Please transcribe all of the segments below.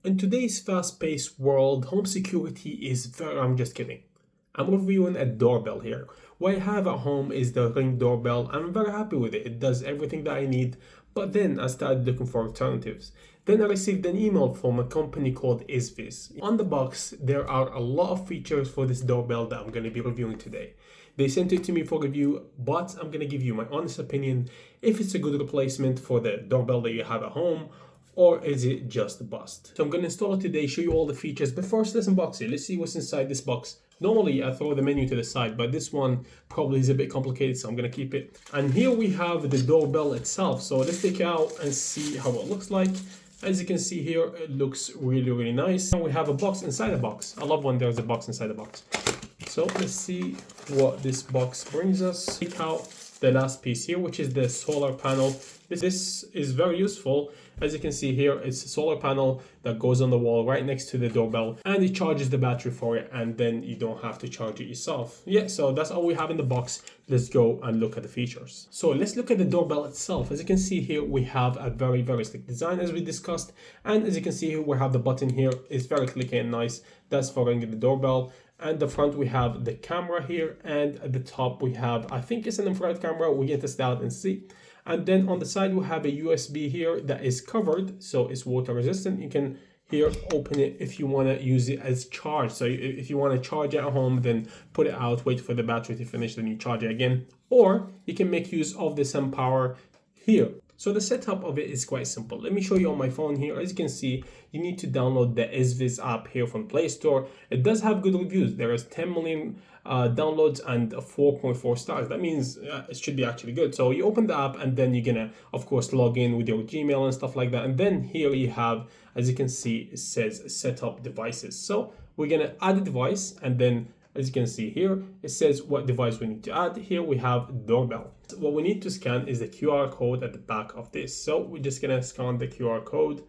In today's fast-paced world, home security is I'm just kidding. I'm reviewing a doorbell here. What I have at home is the Ring doorbell. I'm very happy with it. It does everything that I need. But then I started looking for alternatives. Then I received an email from a company called EZVIZ. On the box, there are a lot of features for this doorbell that I'm going to be reviewing today. They sent it to me for review, but I'm going to give you my honest opinion if it's a good replacement for the doorbell that you have at home, or is it just a bust? So I'm going to install it today, show you all the features, but first let's unbox it. Let's see what's inside this box. Normally I throw the menu to the side, but this one probably is a bit complicated, so I'm going to keep it. And here we have the doorbell itself. So let's take it out and see how it looks like. As you can see here, it looks really nice. And we have a box inside a box. I love when there's a box inside a box. So let's see what this box brings us. Take out the last piece here, which is the solar panel. This is very useful. As you can see here, it's a solar panel that goes on the wall right next to the doorbell, and it charges the battery for it, and then you don't have to charge it yourself. Yeah, so that's all we have in the box. Let's go and look at the features. So let's look at the doorbell itself. As you can see here, we have a very slick design as we discussed, and as you can see here, we have the button here. It's very clicky and nice. That's for ringing the doorbell. And the front we have the camera here, and at the top we have, I think it's an infrared camera. We can test out and see. And then on the side we have a USB here that is covered, so it's water resistant. You can here open it if you want to use it as charge. So if you want to charge it at home, then put it out, wait for the battery to finish, then you charge it again. Or you can make use of the sun power here. So the setup of it is quite simple. Let me show you on my phone here. As you can see, you need to download the EZVIZ app here from Play Store. It does have good reviews. There is 10 million downloads and 4.4 stars. That means it should be actually good. So you open the app and then you're gonna, of course, log in with your Gmail and stuff like that. And then here you have, as you can see, it says set up devices. So we're gonna add a device, and then as you can see here, it says what device we need to add. Here we have doorbell. What we need to scan is the QR code at the back of this. So we're just gonna scan the QR code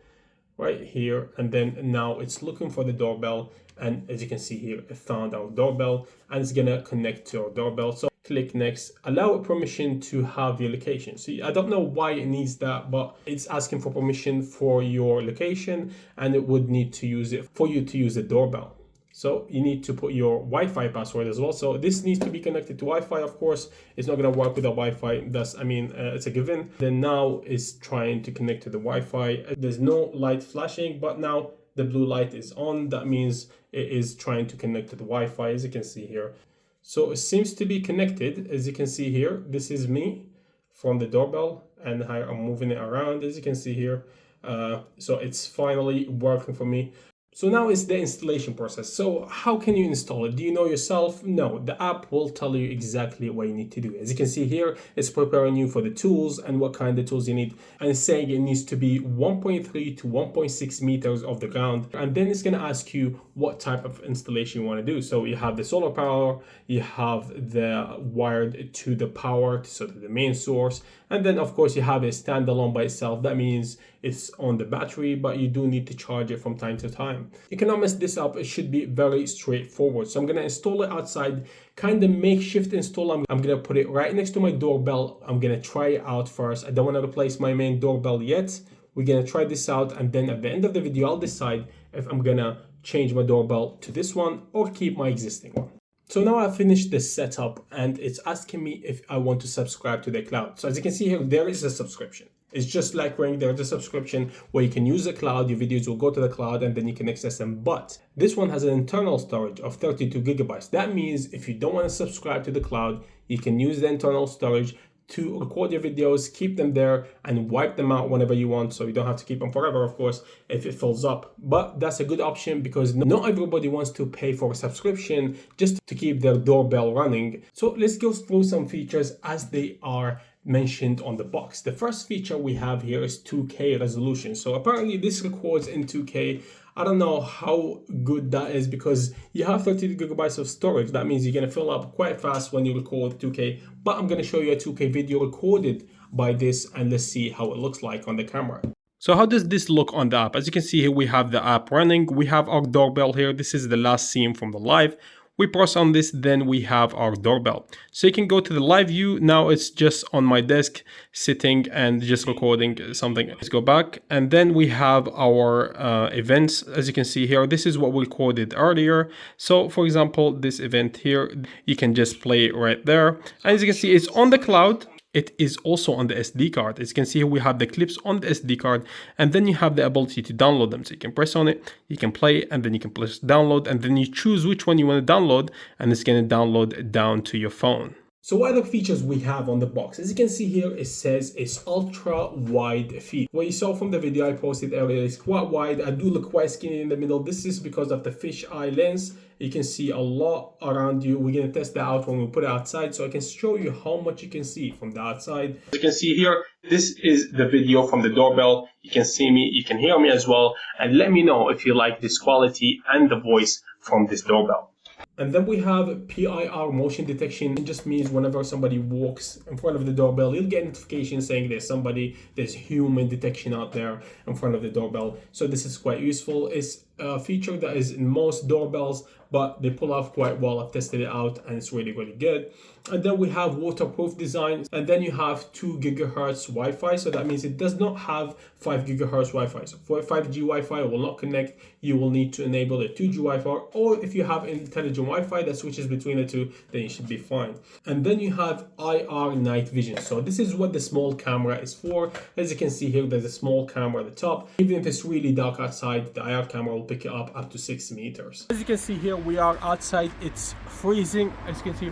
right here, and then now it's looking for the doorbell. And as you can see here, it found our doorbell and it's gonna connect to our doorbell. So click next, allow permission to have your location. So I don't know why it needs that, but it's asking for permission for your location, and it would need to use it for you to use the doorbell. So you need to put your Wi-Fi password as well. So this needs to be connected to Wi-Fi, of course. It's not going to work without Wi-Fi. It's a given. Then now it's trying to connect to the Wi-Fi. There's no light flashing, but now the blue light is on. That means it is trying to connect to the Wi-Fi, as you can see here. So it seems to be connected. As you can see here, this is me from the doorbell, and I'm moving it around, as you can see here. So it's finally working for me. So now it's the installation process. So how can you install it? Do you know yourself? No, the app will tell you exactly what you need to do. As you can see here, it's preparing you for the tools and what kind of tools you need, and it's saying it needs to be 1.3 to 1.6 meters off the ground. And then it's going to ask you what type of installation you want to do. So you have the solar power, you have the wired to the power, so to the main source. And then of course you have a standalone by itself. That means it's on the battery, but you do need to charge it from time to time. You cannot mess this up. It should be very straightforward. So I'm going to install it outside, kind of makeshift install. I'm going to put it right next to my doorbell. I'm going to try it out first. I don't want to replace my main doorbell yet. We're going to try this out, and then at the end of the video, I'll decide if I'm going to change my doorbell to this one or keep my existing one. So now I've finished the setup, and it's asking me if I want to subscribe to the cloud. So as you can see here, there is a subscription. It's just like Ring, there's a subscription where you can use the cloud, your videos will go to the cloud, and then you can access them. But this one has an internal storage of 32 gigabytes. That means if you don't want to subscribe to the cloud, you can use the internal storage to record your videos, keep them there, and wipe them out whenever you want. So you don't have to keep them forever, of course, if it fills up. But that's a good option because not everybody wants to pay for a subscription just to keep their doorbell running. So let's go through some features as they are mentioned on the box. The first feature we have here is 2K resolution. So apparently this records in 2K. I don't know how good that is because you have 32 gigabytes of storage. That means you're going to fill up quite fast when you record 2K. But I'm going to show you a 2K video recorded by this, and let's see how it looks like on the camera. So how does this look on the app? As you can see here, we have the app running. We have our doorbell here. This is the last scene from the live. We press on this, then we have our doorbell. So you can go to the live view. Now it's just on my desk sitting and just recording something. Let's go back, and then we have our events. As you can see here, this is what we recorded earlier. So for example, this event here, you can just play it right there. And as you can see, it's on the cloud. It is also on the SD card. As you can see here, we have the clips on the SD card, and then you have the ability to download them. So you can press on it, you can play, and then you can press download, and then you choose which one you want to download, and it's going to download down to your phone. So what other features we have on the box? As you can see here, it says it's ultra wide field. What you saw from the video I posted earlier is quite wide. I do look quite skinny in the middle. This is because of the fisheye lens. You can see a lot around you. We're going to test that out when we put it outside, so I can show you how much you can see from the outside. As you can see here, this is the video from the doorbell. You can see me, you can hear me as well, and let me know if you like this quality and the voice from this doorbell. And then we have PIR motion detection. It just means whenever somebody walks in front of the doorbell, you'll get a notification saying there's human detection out there in front of the doorbell. So this is quite useful. It's a feature that is in most doorbells, but they pull off quite well. I've tested it out and it's really, really good. And then we have waterproof design, and then you have 2 gigahertz Wi-Fi. So that means it does not have 5 gigahertz Wi-Fi. So for 5G Wi-Fi will not connect. You will need to enable the 2G Wi-Fi, or if you have intelligent Wi-Fi that switches between the two, then you should be fine. And then you have IR night vision. So this is what the small camera is for. As you can see here, there's a small camera at the top. Even if it's really dark outside, the IR camera will pick it up to 6 meters. As you can see here, we are outside. It's freezing. As you can see,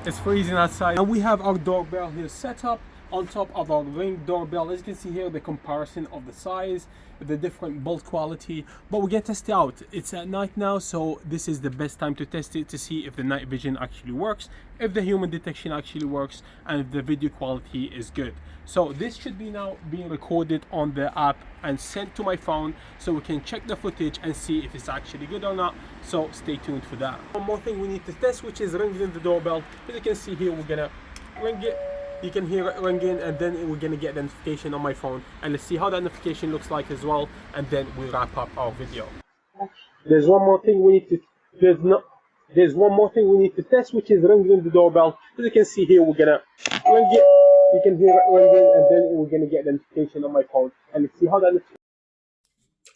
it's freezing outside, and we have our doorbell here set up on top of our Ring doorbell. As you can see here, the comparison of the size, the different build quality, but we're gonna test it out. It's at night now, so this is the best time to test it, to see if the night vision actually works, if the human detection actually works, and if the video quality is good. So this should be now being recorded on the app and sent to my phone, so we can check the footage and see if it's actually good or not. So stay tuned for that. One more thing we need to test, which is ringing the doorbell. As you can see here, we're gonna ring it. You can hear it ringing, and then we're gonna get the notification on my phone, and let's see how that notification looks like as well, and then we wrap up our video. There's one more thing we need to test, which is ringing the doorbell. As you can see here, we're gonna ring it. You can hear it ringing, and then we're gonna get the notification on my phone, and let's see how that.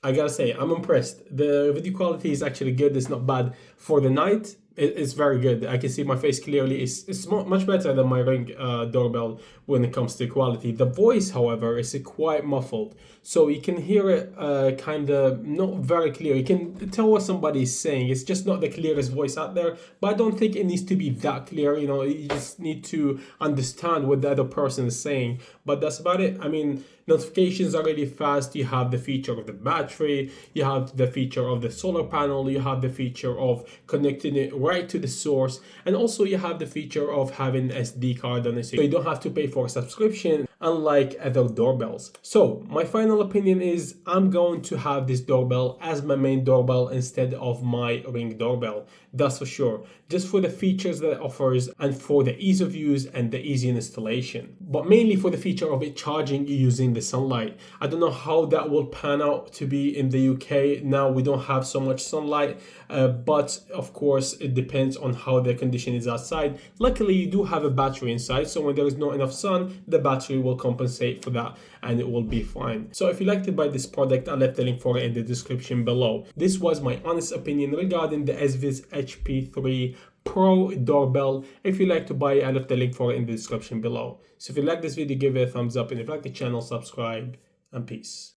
I gotta say, I'm impressed. The video quality is actually good. It's not bad for the night. It's very good. I can see my face clearly. It's much better than my Ring doorbell when it comes to quality. The voice, however, is quite muffled, so you can hear it kind of not very clear. You can tell what somebody is saying. It's just not the clearest voice out there, but I don't think it needs to be that clear. You know, you just need to understand what the other person is saying, but that's about it. I mean, notifications are really fast. You have the feature of the battery, you have the feature of the solar panel, you have the feature of connecting it right to the source, and also you have the feature of having an SD card on it, so you don't have to pay for a subscription, unlike other doorbells. So my final opinion is I'm going to have this doorbell as my main doorbell instead of my Ring doorbell. That's for sure, just for the features that it offers and for the ease of use and the easy installation, but mainly for the feature of it charging using the sunlight. I don't know how that will pan out to be in the UK. Now we don't have so much sunlight, but of course it depends on how the condition is outside. Luckily you do have a battery inside, so when there is not enough sun, the battery will compensate for that and it will be fine. So if you liked to buy this product, I left the link for it in the description below. This was my honest opinion regarding the EZVIZ HP3 Pro doorbell. If you like to buy it, I left the link for it in the description below. So if you like this video, give it a thumbs up, and if you like the channel, subscribe, and peace.